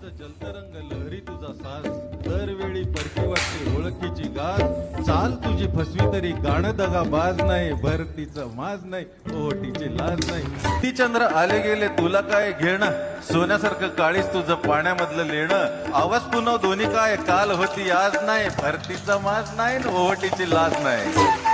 माझं जलतरंग लहरी तुझा साज, दरवेळी परकी वाटते ओळखीची गाज, चाल तुझी फसवी तरी गाणं दगा बाज नाही, भरतीचं माज नाही, ओटीची लाज नाही. ती चंद्र आले गेले तुला काय घेणं, सोन्यासारखं काळीस तुझं पाण्यामधलं लेणं, आवाज पुन्हा दोन्ही काय काल होती आज नाही, भरतीचा माज नाही न ओटीची लाज नाही.